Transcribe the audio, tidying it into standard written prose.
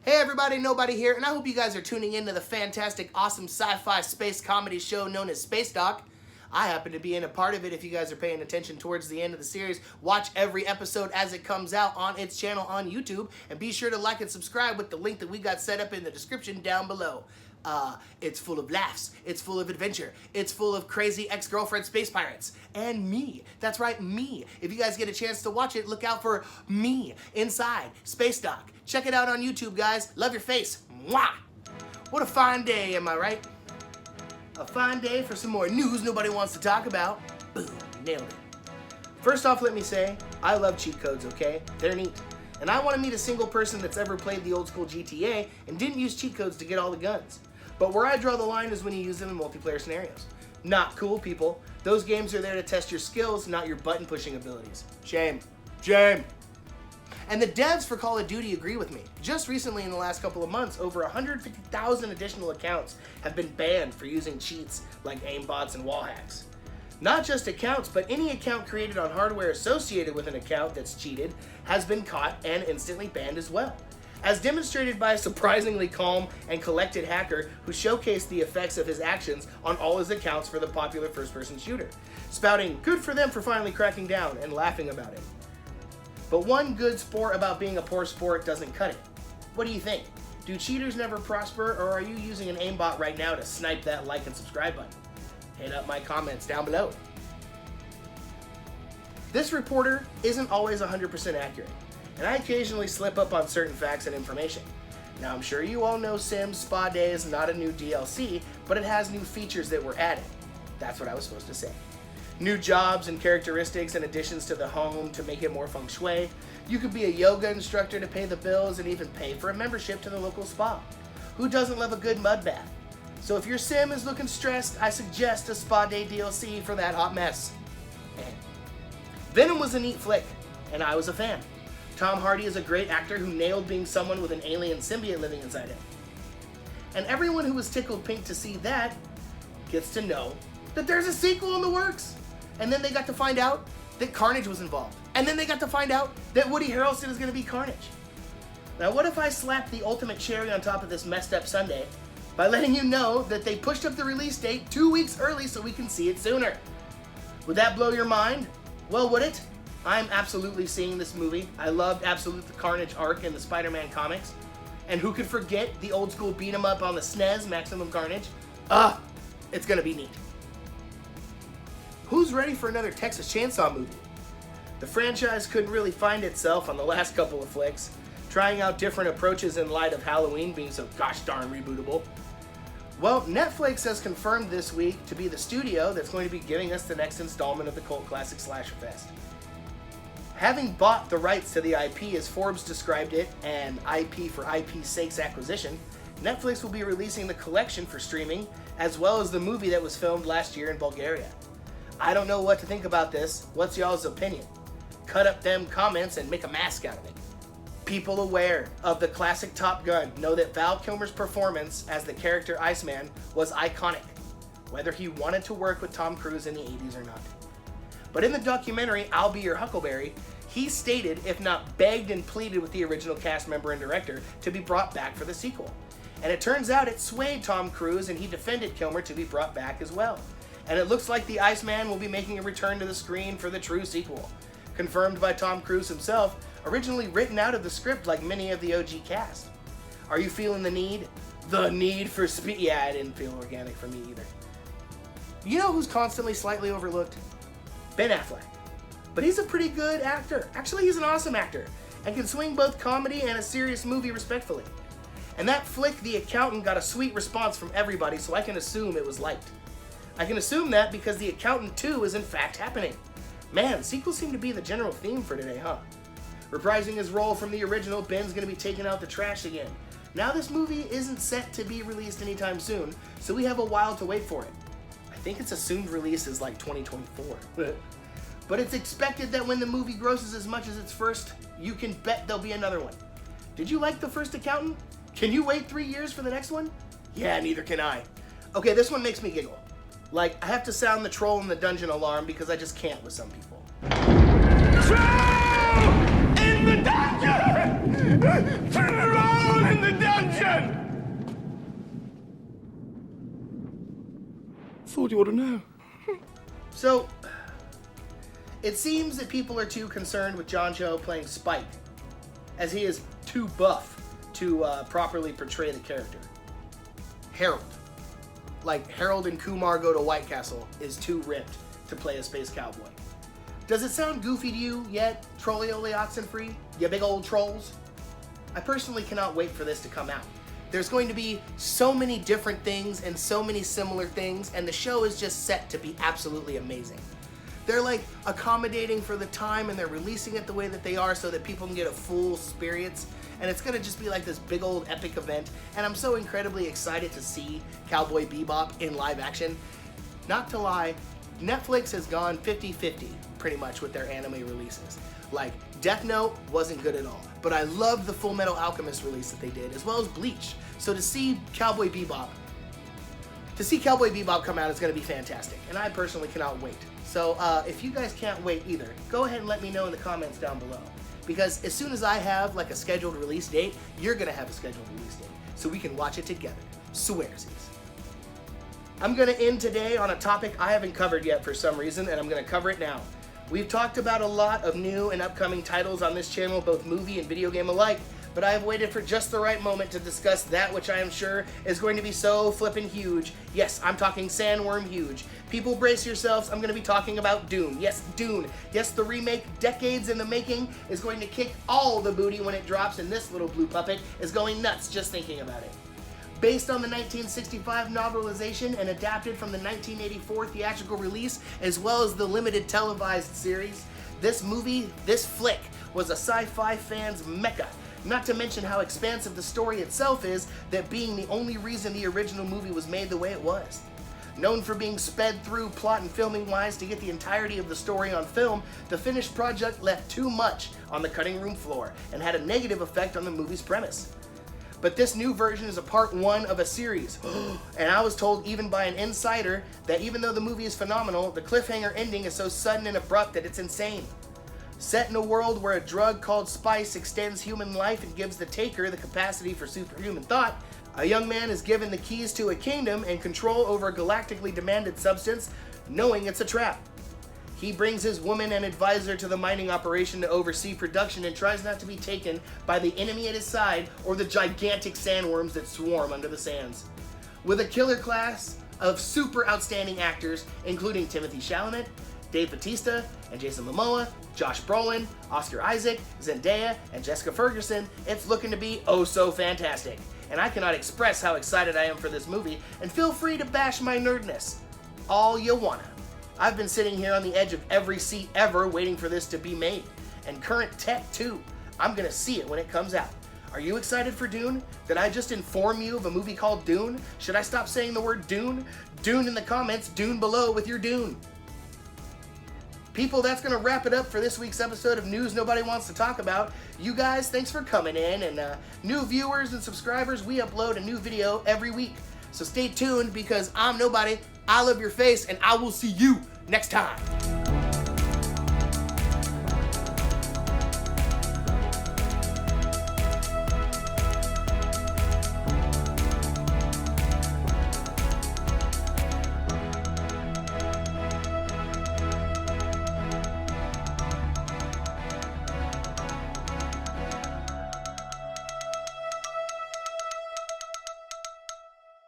Hey everybody, Nobuddy here, and I hope you guys are tuning in to the fantastic, awesome sci-fi space comedy show known as Space Doc. I happen to be in a part of it if you guys are paying attention towards the end of the series. Watch every episode as it comes out on its channel on YouTube, and be sure to like and subscribe with the link that we got set up in the description down below. It's full of laughs, it's full of adventure, it's full of crazy ex-girlfriend space pirates, and me. That's right, me. If you guys get a chance to watch it, look out for me inside Space Doc. Check it out on YouTube, guys. Love your face. Mwah! What a fine day, am I right? A fine day for some more news nobody wants to talk about. Boom, nailed it. First off, let me say, I love cheat codes, okay? They're neat. And I want to meet a single person that's ever played the old school GTA and didn't use cheat codes to get all the guns. But where I draw the line is when you use them in multiplayer scenarios. Not cool, people. Those games are there to test your skills, not your button pushing abilities. Shame. Shame. And the devs for Call of Duty agree with me. Just recently, in the last couple of months, over 150,000 additional accounts have been banned for using cheats like aimbots and wall hacks. Not just accounts, but any account created on hardware associated with an account that's cheated has been caught and instantly banned as well. As demonstrated by a surprisingly calm and collected hacker who showcased the effects of his actions on all his accounts for the popular first-person shooter, spouting good for them for finally cracking down and laughing about it. But one good sport about being a poor sport doesn't cut it. What do you think? Do cheaters never prosper, or are you using an aimbot right now to snipe that like and subscribe button? Hit up my comments down below. This reporter isn't always 100% accurate, and I occasionally slip up on certain facts and information. Now, I'm sure you all know Sims Spa Day is not a new DLC, but it has new features that were added. That's what I was supposed to say. New jobs and characteristics and additions to the home to make it more feng shui. You could be a yoga instructor to pay the bills and even pay for a membership to the local spa. Who doesn't love a good mud bath? So if your sim is looking stressed, I suggest a Spa Day DLC for that hot mess. Venom was a neat flick, and I was a fan. Tom Hardy is a great actor who nailed being someone with an alien symbiote living inside him. And everyone who was tickled pink to see that gets to know that there's a sequel in the works. And then they got to find out that Carnage was involved. And then they got to find out that Woody Harrelson is going to be Carnage. Now what if I slapped the ultimate cherry on top of this messed up Sunday by letting you know that they pushed up the release date 2 weeks early so we can see it sooner? Would that blow your mind? Well, would it? I'm absolutely seeing this movie. I loved Absolute the Carnage arc in the Spider-Man comics. And who could forget the old school beat 'em up on the SNES, Maximum Carnage? It's gonna be neat. Who's ready for another Texas Chainsaw movie? The franchise couldn't really find itself on the last couple of flicks, trying out different approaches in light of Halloween being so gosh darn rebootable. Well, Netflix has confirmed this week to be the studio that's going to be giving us the next installment of the cult classic Slasher Fest. Having bought the rights to the IP, as Forbes described it, an IP for IP's sake's acquisition, Netflix will be releasing the collection for streaming, as well as the movie that was filmed last year in Bulgaria. I don't know what to think about this. What's y'all's opinion? Cut up them comments and make a mask out of it. People aware of the classic Top Gun know that Val Kilmer's performance as the character Iceman was iconic, whether he wanted to work with Tom Cruise in the 80s or not. But in the documentary, I'll Be Your Huckleberry, he stated, if not begged and pleaded with the original cast member and director, to be brought back for the sequel. And it turns out it swayed Tom Cruise, and he defended Kilmer to be brought back as well. And it looks like the Iceman will be making a return to the screen for the true sequel. Confirmed by Tom Cruise himself, originally written out of the script like many of the OG cast. Are you feeling the need? The need for speed? Yeah, it didn't feel organic for me either. You know who's constantly slightly overlooked? Ben Affleck. But he's a pretty good actor. Actually, he's an awesome actor and can swing both comedy and a serious movie respectfully. And that flick, The Accountant, got a sweet response from everybody, so I can assume it was liked. I can assume that because The Accountant 2 is in fact happening. Man, sequels seem to be the general theme for today, huh? Reprising his role from the original, Ben's going to be taking out the trash again. Now this movie isn't set to be released anytime soon, so we have a while to wait for it. I think its assumed release is like 2024. But it's expected that when the movie grosses as much as its first, you can bet there'll be another one. Did you like the first Accountant? Can you wait 3 years for the next one? Yeah, neither can I. Okay, this one makes me giggle. Like, I have to sound the troll in the dungeon alarm because I just can't with some people. Troll in the dungeon! Turn around in the again! Thought you ought to know. So, it seems that people are too concerned with John Cho playing Spike, as he is too buff to properly portray the character. Harold. Like, Harold and Kumar Go to White Castle is too ripped to play a space cowboy. Does it sound goofy to you yet, Trollioli Oxenfree? You big old trolls? I personally cannot wait for this to come out. There's going to be so many different things and so many similar things, and the show is just set to be absolutely amazing. They're like accommodating for the time, and they're releasing it the way that they are so that people can get a full experience, and it's gonna just be like this big old epic event, and I'm so incredibly excited to see Cowboy Bebop in live action. Not to lie, Netflix has gone 50-50 pretty much with their anime releases. Like, Death Note wasn't good at all, but I loved the Full Metal Alchemist release that they did, as well as Bleach. So to see Cowboy Bebop come out is going to be fantastic, and I personally cannot wait. So if you guys can't wait either, go ahead and let me know in the comments down below, because as soon as I have like a scheduled release date, you're going to have a scheduled release date, so we can watch it together. Swearsies. I'm going to end today on a topic I haven't covered yet for some reason, and I'm going to cover it now. We've talked about a lot of new and upcoming titles on this channel, both movie and video game alike, but I have waited for just the right moment to discuss that which I am sure is going to be so flippin' huge. Yes, I'm talking Sandworm huge. People brace yourselves, I'm going to be talking about Dune. Yes, Dune. Yes, the remake, decades in the making, is going to kick all the booty when it drops, and this little blue puppet is going nuts just thinking about it. Based on the 1965 novelization and adapted from the 1984 theatrical release, as well as the limited televised series, this flick, was a sci-fi fan's mecca. Not to mention how expansive the story itself is, that being the only reason the original movie was made the way it was. Known for being sped through plot and filming wise to get the entirety of the story on film, the finished project left too much on the cutting room floor and had a negative effect on the movie's premise. But this new version is a part 1 of a series, and I was told even by an insider that even though the movie is phenomenal, the cliffhanger ending is so sudden and abrupt that it's insane. Set in a world where a drug called spice extends human life and gives the taker the capacity for superhuman thought, a young man is given the keys to a kingdom and control over a galactically demanded substance, knowing it's a trap. He brings his woman and advisor to the mining operation to oversee production and tries not to be taken by the enemy at his side or the gigantic sandworms that swarm under the sands. With a killer class of super outstanding actors, including Timothée Chalamet, Dave Bautista, and Jason Momoa, Josh Brolin, Oscar Isaac, Zendaya, and Jessica Ferguson, it's looking to be oh so fantastic. And I cannot express how excited I am for this movie, and feel free to bash my nerdness all you wanna. I've been sitting here on the edge of every seat ever waiting for this to be made. And current tech too. I'm gonna see it when it comes out. Are you excited for Dune? Did I just inform you of a movie called Dune? Should I stop saying the word Dune? Dune in the comments, Dune below with your Dune. People, that's gonna wrap it up for this week's episode of News Nobody Wants to Talk About. You guys, thanks for coming in, and new viewers and subscribers, we upload a new video every week. So stay tuned, because I'm Nobody, I love your face, and I will see you next time.